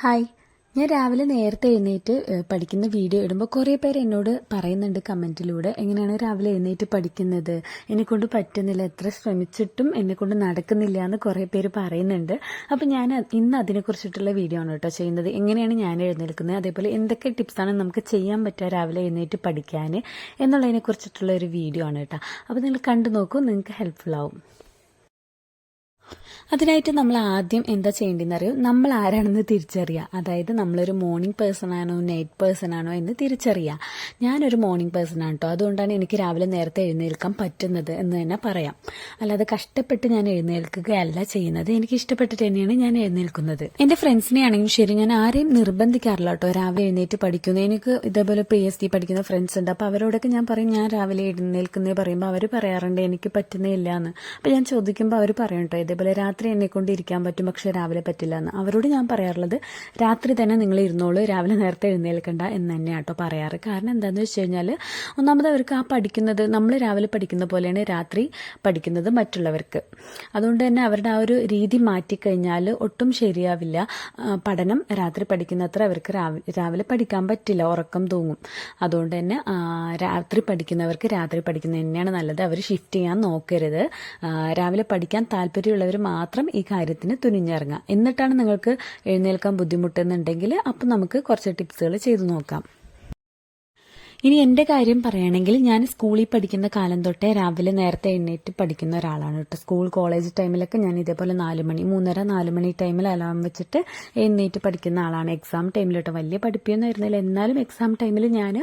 Hi. ഞാൻ രാവിലെ നേരത്തെ എഴുന്നേറ്റ് പഠിക്കുന്ന വീഡിയോ ഇടുമ്പോൾ കുറേ പേര് എന്നോട് പറയുന്നുണ്ട് കമൻറ്റിലൂടെ, എങ്ങനെയാണ് രാവിലെ എഴുന്നേറ്റ് പഠിക്കുന്നത്, എന്നെക്കൊണ്ട് പറ്റുന്നില്ല, എത്ര ശ്രമിച്ചിട്ടും എന്നെക്കൊണ്ട് നടക്കുന്നില്ല എന്ന് കുറേ പേര് പറയുന്നുണ്ട്. അപ്പം ഞാൻ ഇന്ന് അതിനെക്കുറിച്ചിട്ടുള്ള വീഡിയോ ആണ് കേട്ടോ ചെയ്യുന്നത്. എങ്ങനെയാണ് ഞാൻ എഴുന്നേൽക്കുന്നത്, അതേപോലെ എന്തൊക്കെ ടിപ്സാണ് നമുക്ക് ചെയ്യാൻ പറ്റുക രാവിലെ എഴുന്നേറ്റ് പഠിക്കാൻ എന്നുള്ളതിനെക്കുറിച്ചിട്ടുള്ള ഒരു വീഡിയോ ആണ് കേട്ടോ. അപ്പോൾ നിങ്ങൾ കണ്ടു നോക്കൂ, നിങ്ങൾക്ക് ഹെൽപ്ഫുൾ ആവും. അതിനായിട്ട് നമ്മൾ ആദ്യം എന്താ ചെയ്യേണ്ടതെന്ന് അറിയോ, നമ്മൾ ആരാണെന്ന് തിരിച്ചറിയുക. അതായത് നമ്മളൊരു മോർണിംഗ് പേഴ്സൺ ആണോ നൈറ്റ് പേഴ്സൺ ആണോ എന്ന് തിരിച്ചറിയുക. ഞാനൊരു മോർണിംഗ് പേഴ്സൺ ആണ് കേട്ടോ, അതുകൊണ്ടാണ് എനിക്ക് രാവിലെ നേരത്തെ എഴുന്നേൽക്കാൻ പറ്റുന്നത് എന്ന് തന്നെ പറയാം. അല്ലാതെ കഷ്ടപ്പെട്ട് ഞാൻ എഴുന്നേൽക്കുകയല്ല ചെയ്യുന്നത്, എനിക്ക് ഇഷ്ടപ്പെട്ടിട്ട് തന്നെയാണ് ഞാൻ എഴുന്നേൽക്കുന്നത്. എൻ്റെ ഫ്രണ്ട്സിനെ ആണെങ്കിലും ശരി, ഞാൻ ആരെയും നിർബന്ധിക്കാറില്ല കേട്ടോ രാവിലെ എഴുന്നേറ്റ് പഠിക്കുന്നത്. എനിക്ക് ഇതേപോലെ PhD പഠിക്കുന്ന ഫ്രണ്ട്സ് ഉണ്ട്. അപ്പോൾ അവരോടൊക്കെ ഞാൻ പറയും ഞാൻ രാവിലെ എഴുന്നേൽക്കുന്നത് പറയുമ്പോൾ അവർ പറയാറുണ്ട് എനിക്ക് പറ്റുന്നില്ല എന്ന്. അപ്പോൾ ഞാൻ ചോദിക്കുമ്പോൾ അവർ പറയും കേട്ടോ, ഇതേപോലെ രാത്രി എന്നെ കൊണ്ടിരിക്കാൻ പറ്റും പക്ഷെ രാവിലെ പറ്റില്ല എന്ന്. അവരോട് ഞാൻ പറയാറുള്ളത് രാത്രി തന്നെ നിങ്ങൾ ഇരുന്നോളൂ, രാവിലെ നേരത്തെ എഴുന്നേൽക്കണ്ട എന്ന് തന്നെയാണ് കേട്ടോ പറയാറ്. കാരണം എന്താണെന്ന് വെച്ച് കഴിഞ്ഞാൽ, ഒന്നാമത് അവർക്ക് ആ പഠിക്കുന്നത് നമ്മൾ രാവിലെ പഠിക്കുന്ന പോലെയാണ് രാത്രി പഠിക്കുന്നത് മറ്റുള്ളവർക്ക്. അതുകൊണ്ട് തന്നെ അവരുടെ ആ ഒരു രീതി മാറ്റിക്കഴിഞ്ഞാൽ ഒട്ടും ശരിയാവില്ല. പഠനം രാത്രി പഠിക്കുന്നത്ര അവർക്ക് രാവിലെ പഠിക്കാൻ പറ്റില്ല, ഉറക്കം തൂങ്ങും. അതുകൊണ്ട് തന്നെ രാത്രി പഠിക്കുന്നവർക്ക് രാത്രി പഠിക്കുന്നത് തന്നെയാണ് നല്ലത്. അവർ ഷിഫ്റ്റ് ചെയ്യാൻ നോക്കരുത്. രാവിലെ പഠിക്കാൻ താല്പര്യമുള്ളവർ മാത്രം ഈ കാര്യത്തിന് തുനിഞ്ഞിറങ്ങുക. എന്നിട്ടാണ് നിങ്ങൾക്ക് എഴുന്നേൽക്കാൻ ബുദ്ധിമുട്ടുന്നുണ്ടെങ്കിൽ അപ്പം നമുക്ക് കുറച്ച് ടിപ്സുകൾ ചെയ്തു നോക്കാം. ഇനി എൻ്റെ കാര്യം പറയുകയാണെങ്കിൽ, ഞാൻ സ്കൂളിൽ പഠിക്കുന്ന കാലം തൊട്ടേ രാവിലെ നേരത്തെ എഴുന്നേറ്റ് പഠിക്കുന്ന ഒരാളാണ് കേട്ടോ. സ്കൂൾ കോളേജ് ടൈമിലൊക്കെ ഞാൻ ഇതേപോലെ 4 മണി 3:30-4 മണി ടൈമിൽ അലാം വെച്ചിട്ട് എഴുന്നേറ്റ് പഠിക്കുന്ന ആളാണ്. എക്സാം ടൈമിൽ കേട്ടോ, വലിയ പഠിപ്പൊന്നും ആയിരുന്നില്ല, എന്നാലും എക്സാം ടൈമിൽ ഞാൻ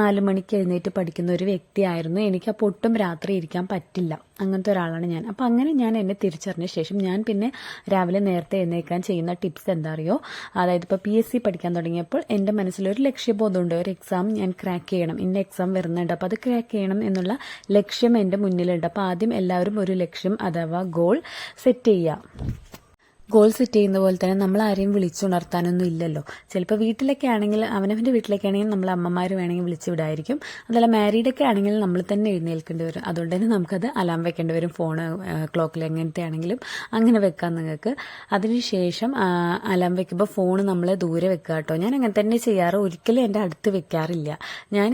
4 മണിക്ക് എഴുന്നേറ്റ് പഠിക്കുന്ന ഒരു വ്യക്തിയായിരുന്നു. എനിക്ക് അപ്പോൾ ഒട്ടും രാത്രി ഇരിക്കാൻ പറ്റില്ല, അങ്ങനത്തെ ഒരാളാണ് ഞാൻ. അപ്പോൾ അങ്ങനെ ഞാൻ എന്നെ തിരിച്ചറിഞ്ഞ ശേഷം ഞാൻ പിന്നെ രാവിലെ നേരത്തെ എഴുന്നേൽക്കാൻ ചെയ്യുന്ന ടിപ്സ് എന്താ അറിയോ, അതായത് ഇപ്പോൾ PSC പഠിക്കാൻ തുടങ്ങിയപ്പോൾ എൻ്റെ മനസ്സിലൊരു ലക്ഷ്യബോധമുണ്ട്. ഒരു എക്സാം ഞാൻ ക്രാക്ക് ചെയ്യണം, ഇന്ന എക്സാം വരുന്നുണ്ട്, അപ്പോൾ അത് ക്രാക്ക് ചെയ്യണം എന്നുള്ള ലക്ഷ്യം എൻ്റെ മുന്നിലുണ്ട്. അപ്പോൾ ആദ്യം എല്ലാവരും ഒരു ലക്ഷ്യം അഥവാ ഗോൾ സെറ്റ് ചെയ്യുക. ഗോൾ സെറ്റ് ചെയ്യുന്ന പോലെ തന്നെ നമ്മൾ ആരെയും വിളിച്ചുണർത്താനൊന്നും ഇല്ലല്ലോ. ചിലപ്പോൾ വീട്ടിലൊക്കെ ആണെങ്കിൽ, അവനവൻ്റെ വീട്ടിലൊക്കെ ആണെങ്കിൽ നമ്മൾ അമ്മമാർ വേണമെങ്കിൽ വിളിച്ചു വിടായിരിക്കും. അതല്ല മാരീഡൊക്കെ ആണെങ്കിൽ നമ്മൾ തന്നെ എഴുന്നേൽക്കേണ്ടി വരും. അതുകൊണ്ട് തന്നെ നമുക്കത് അലാം വെക്കേണ്ടി വരും. ഫോണ്, ക്ലോക്കിൽ എങ്ങനത്തെ ആണെങ്കിലും അങ്ങനെ വെക്കാം നിങ്ങൾക്ക്. അതിനുശേഷം അലാം വെക്കുമ്പോൾ ഫോണ് നമ്മൾ ദൂരെ വെക്കുക കേട്ടോ. ഞാൻ അങ്ങനെ തന്നെ ചെയ്യാറ്, ഒരിക്കലും എൻ്റെ അടുത്ത് വെക്കാറില്ല. ഞാൻ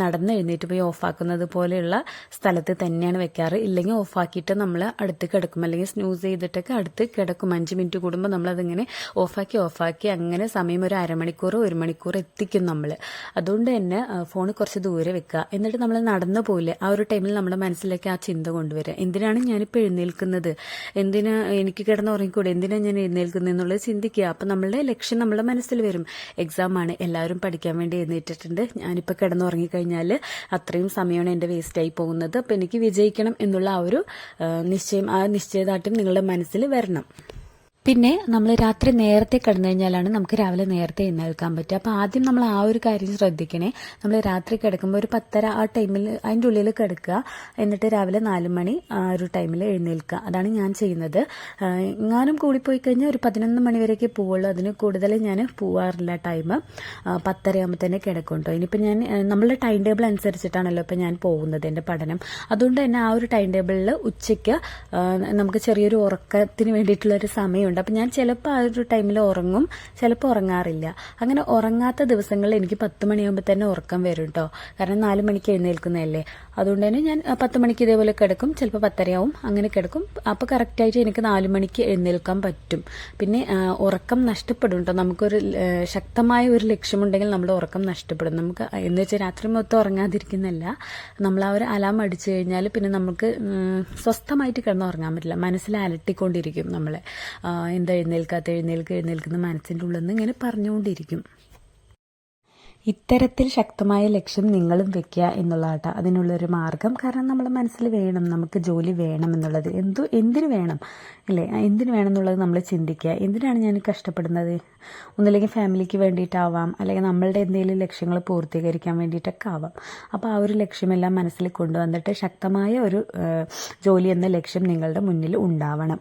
നടന്ന് എഴുന്നേറ്റ് പോയി ഓഫാക്കുന്നത് പോലെയുള്ള സ്ഥലത്ത് തന്നെയാണ് വെക്കാറ്. ഇല്ലെങ്കിൽ ഓഫാക്കിയിട്ട് നമ്മൾ അടുത്ത് കിടക്കും, അല്ലെങ്കിൽ സ്നൂസ് ചെയ്തിട്ടൊക്കെ അടുത്ത് കിടക്കും. 5 മിനിറ്റ് കൂടുമ്പോൾ നമ്മളതിങ്ങനെ ഓഫാക്കി അങ്ങനെ സമയം ഒരു അരമണിക്കൂറോ 1 മണിക്കൂർ എത്തിക്കും നമ്മൾ. അതുകൊണ്ട് തന്നെ ഫോൺ കുറച്ച് ദൂരെ വെക്കുക. എന്നിട്ട് നമ്മൾ നടന്നു പോയില്ലേ, ആ ഒരു ടൈമിൽ നമ്മുടെ മനസ്സിലേക്ക് ആ ചിന്ത കൊണ്ടുവരിക. എന്തിനാണ് ഞാനിപ്പോൾ എഴുന്നേൽക്കുന്നത്, എന്തിനാ എനിക്ക് കിടന്ന് ഉറങ്ങിക്കൂടെ, എന്തിനാണ് ഞാൻ എഴുന്നേൽക്കുന്നത് എന്നുള്ളത് ചിന്തിക്കുക. അപ്പം നമ്മളുടെ ലക്ഷ്യം നമ്മുടെ മനസ്സിൽ വരും. എക്സാം ആണ്, എല്ലാവരും പഠിക്കാൻ വേണ്ടി എഴുന്നേറ്റിട്ടുണ്ട്, ഞാനിപ്പോൾ കിടന്ന് ഉറങ്ങിക്കഴിഞ്ഞാൽ അത്രയും സമയമാണ് എൻ്റെ വേസ്റ്റായി പോകുന്നത്, അപ്പം എനിക്ക് വിജയിക്കണം എന്നുള്ള ആ ഒരു നിശ്ചയം, ആ നിശ്ചയദാർഢ്യം നിങ്ങളുടെ മനസ്സിൽ വരണം. പിന്നെ നമ്മൾ രാത്രി നേരത്തെ കിടന്നു കഴിഞ്ഞാലാണ് നമുക്ക് രാവിലെ നേരത്തെ എഴുന്നേൽക്കാൻ പറ്റുക. അപ്പോൾ ആദ്യം നമ്മൾ ആ ഒരു കാര്യം ശ്രദ്ധിക്കണേ. നമ്മൾ രാത്രി കിടക്കുമ്പോൾ ഒരു 10:30 ആ ടൈമിൽ അതിൻ്റെ ഉള്ളിൽ കിടക്കുക. എന്നിട്ട് രാവിലെ 4 മണി ആ ഒരു ടൈമിൽ എഴുന്നേൽക്കുക. അതാണ് ഞാൻ ചെയ്യുന്നത്. എങ്ങാനും കൂടിപ്പോയി കഴിഞ്ഞാൽ ഒരു 11 മണി വരെയൊക്കെ പോവുള്ളൂ. അതിന് കൂടുതൽ ഞാൻ പോവാറില്ല. ടൈം 10:30 ആകുമ്പോൾ തന്നെ കിടക്കും കേട്ടോ. ഇനിയിപ്പോൾ ഞാൻ നമ്മളുടെ ടൈം ടേബിൾ അനുസരിച്ചിട്ടാണല്ലോ ഇപ്പോൾ ഞാൻ പോകുന്നത്, എൻ്റെ പഠനം. അതുകൊണ്ട് തന്നെ ആ ഒരു ടൈം ടേബിളിൽ ഉച്ചയ്ക്ക് നമുക്ക് ചെറിയൊരു ഉറക്കത്തിന് വേണ്ടിയിട്ടുള്ളൊരു സമയമുണ്ട്. അപ്പം ഞാൻ ചിലപ്പോൾ ആ ഒരു ടൈമിൽ ഉറങ്ങും, ചിലപ്പോൾ ഉറങ്ങാറില്ല. അങ്ങനെ ഉറങ്ങാത്ത ദിവസങ്ങളിൽ എനിക്ക് 10 മണിയാകുമ്പോൾ തന്നെ ഉറക്കം വരും കേട്ടോ. കാരണം 4 മണിക്ക് എഴുന്നേൽക്കുന്നതല്ലേ. അതുകൊണ്ട് തന്നെ ഞാൻ 10 മണിക്ക് ഇതേപോലെ കിടക്കും, ചിലപ്പോൾ 10:30 ആവും, അങ്ങനെ കിടക്കും. അപ്പോൾ കറക്റ്റായിട്ട് എനിക്ക് 4 മണിക്ക് എഴുന്നേൽക്കാൻ പറ്റും. പിന്നെ ഉറക്കം നഷ്ടപ്പെടും കേട്ടോ. നമുക്കൊരു ശക്തമായ ഒരു ലക്ഷ്യമുണ്ടെങ്കിൽ നമ്മുടെ ഉറക്കം നഷ്ടപ്പെടും. നമുക്ക് എന്ന് വെച്ചാൽ രാത്രി മൊത്തം ഉറങ്ങാതിരിക്കുന്നല്ല, നമ്മൾ ആ ഒരു അലാം അടിച്ചു കഴിഞ്ഞാൽ പിന്നെ നമുക്ക് സ്വസ്ഥമായിട്ട് കിടന്ന് ഉറങ്ങാൻ പറ്റില്ല. മനസ്സിൽ അലട്ടിക്കൊണ്ടിരിക്കും നമ്മളെ, എന്താ എഴുന്നേൽക്കുന്ന മനസ്സിൻ്റെ ഉള്ളിൽ നിന്ന് ഇങ്ങനെ പറഞ്ഞുകൊണ്ടിരിക്കും. ഇത്തരത്തിൽ ശക്തമായ ലക്ഷ്യം നിങ്ങളും വെക്കുക എന്നുള്ളതാട്ടോ അതിനുള്ളൊരു മാർഗം. കാരണം നമ്മുടെ മനസ്സിൽ വേണം, നമുക്ക് ജോലി വേണം എന്നുള്ളത്. എന്തിനു വേണം അല്ലേ, എന്തിനു വേണം എന്നുള്ളത് നമ്മൾ ചിന്തിക്കുക. എന്തിനാണ് ഞാൻ കഷ്ടപ്പെടുന്നത്, ഒന്നില്ലെങ്കിൽ ഫാമിലിക്ക് വേണ്ടിയിട്ടാവാം, അല്ലെങ്കിൽ നമ്മളുടെ എന്തെങ്കിലും ലക്ഷ്യങ്ങൾ പൂർത്തീകരിക്കാൻ വേണ്ടിയിട്ടൊക്കെ ആവാം. അപ്പോൾ ആ ഒരു ലക്ഷ്യമെല്ലാം മനസ്സിൽ കൊണ്ടുവന്നിട്ട് ശക്തമായ ഒരു ജോലി എന്ന ലക്ഷ്യം നിങ്ങളുടെ മുന്നിൽ ഉണ്ടാവണം.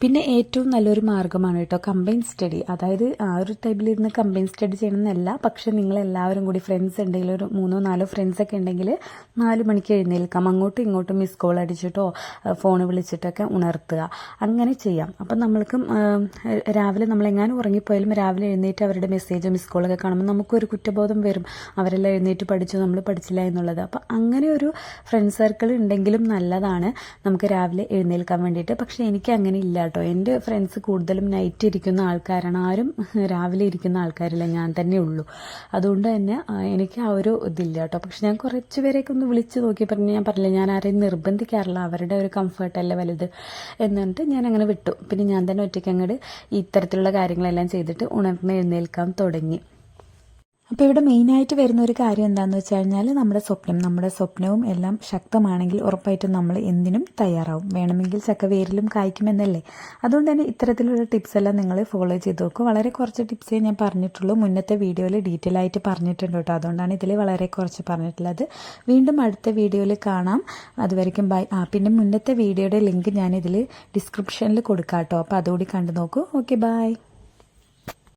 പിന്നെ ഏറ്റവും നല്ലൊരു മാർഗ്ഗമാണ് കേട്ടോ കമ്പൈൻ സ്റ്റഡി. അതായത് ആ ഒരു ടൈമിലിരുന്ന് കമ്പൈൻ സ്റ്റഡി ചെയ്യണമെന്നല്ല, പക്ഷെ നിങ്ങളെല്ലാവരും കൂടി ഫ്രണ്ട്സ് ഉണ്ടെങ്കിൽ ഒരു 3-4 ഫ്രണ്ട്സൊക്കെ ഉണ്ടെങ്കിൽ 4 മണിക്ക് എഴുന്നേൽക്കാം, അങ്ങോട്ടും ഇങ്ങോട്ടും മിസ് കോൾ അടിച്ചിട്ടോ ഫോൺ വിളിച്ചിട്ടൊക്കെ ഉണർത്തുക, അങ്ങനെ ചെയ്യാം. അപ്പം നമ്മൾക്കും രാവിലെ നമ്മളെങ്ങാനും ഉറങ്ങിപ്പോയാലും രാവിലെ എഴുന്നേറ്റ് അവരുടെ മെസ്സേജോ മിസ് കോളൊക്കെ കാണുമ്പോൾ നമുക്കൊരു കുറ്റബോധം വരും, അവരെല്ലാം എഴുന്നേറ്റ് പഠിച്ചു നമ്മൾ പഠിച്ചില്ല എന്നുള്ളത്. അപ്പം അങ്ങനെ ഒരു ഫ്രണ്ട് സർക്കിൾ ഉണ്ടെങ്കിലും നല്ലതാണ് നമുക്ക് രാവിലെ എഴുന്നേൽക്കാൻ വേണ്ടിയിട്ട്. പക്ഷേ എനിക്ക് അങ്ങനെ ഇല്ല കേട്ടോ. എൻ്റെ ഫ്രണ്ട്സ് കൂടുതലും നൈറ്റ് ഇരിക്കുന്ന ആൾക്കാരാണ്, ആരും രാവിലെ ഇരിക്കുന്ന ആൾക്കാരില്ല, ഞാൻ തന്നെ ഉള്ളൂ. അതുകൊണ്ട് തന്നെ എനിക്ക് ആ ഒരു ഇതില്ല കേട്ടോ. പക്ഷെ ഞാൻ കുറച്ച് പേരെയൊക്കെ ഒന്ന് വിളിച്ച് നോക്കി പറഞ്ഞു, ഞാൻ പറഞ്ഞില്ല ഞാൻ ആരെയും നിർബന്ധിക്കാറില്ല, അവരുടെ ഒരു കംഫർട്ടല്ലേ വലുത് എന്നിട്ട് ഞാൻ അങ്ങനെ വിട്ടു. പിന്നെ ഞാൻ തന്നെ ഒറ്റയ്ക്ക് അങ്ങോട്ട് ഇത്തരത്തിലുള്ള കാര്യങ്ങളെല്ലാം ചെയ്തിട്ട് ഉണർന്ന് എഴുന്നേൽക്കാൻ തുടങ്ങി. അപ്പോൾ ഇവിടെ മെയിനായിട്ട് വരുന്ന ഒരു കാര്യം എന്താണെന്ന് വെച്ച് കഴിഞ്ഞാൽ നമ്മുടെ സ്വപ്നവും എല്ലാം ശക്തമാണെങ്കിൽ ഉറപ്പായിട്ടും നമ്മൾ എന്തിനും തയ്യാറാവും. വേണമെങ്കിൽ ചക്ക വേരിലും കായ്ക്കുമെന്നല്ലേ. അതുകൊണ്ട് തന്നെ ഇത്തരത്തിലുള്ള ടിപ്സ് എല്ലാം നിങ്ങൾ ഫോളോ ചെയ്ത് നോക്കും. വളരെ കുറച്ച് ടിപ്സേ ഞാൻ പറഞ്ഞിട്ടുള്ളൂ, മുന്നത്തെ വീഡിയോയിൽ ഡീറ്റെയിൽ ആയിട്ട് പറഞ്ഞിട്ടുണ്ട് കേട്ടോ. അതുകൊണ്ടാണ് ഇതിൽ വളരെ കുറച്ച് പറഞ്ഞിട്ടുള്ളത്. വീണ്ടും അടുത്ത വീഡിയോയിൽ കാണാം. അതുവരെയ്ക്കും ബൈ. പിന്നെ മുന്നത്തെ വീഡിയോയുടെ ലിങ്ക് ഞാനിതിൽ ഡിസ്ക്രിപ്ഷനിൽ കൊടുക്കാം കേട്ടോ. അപ്പോൾ അതുകൂടി കണ്ടു നോക്കൂ. Okay, by.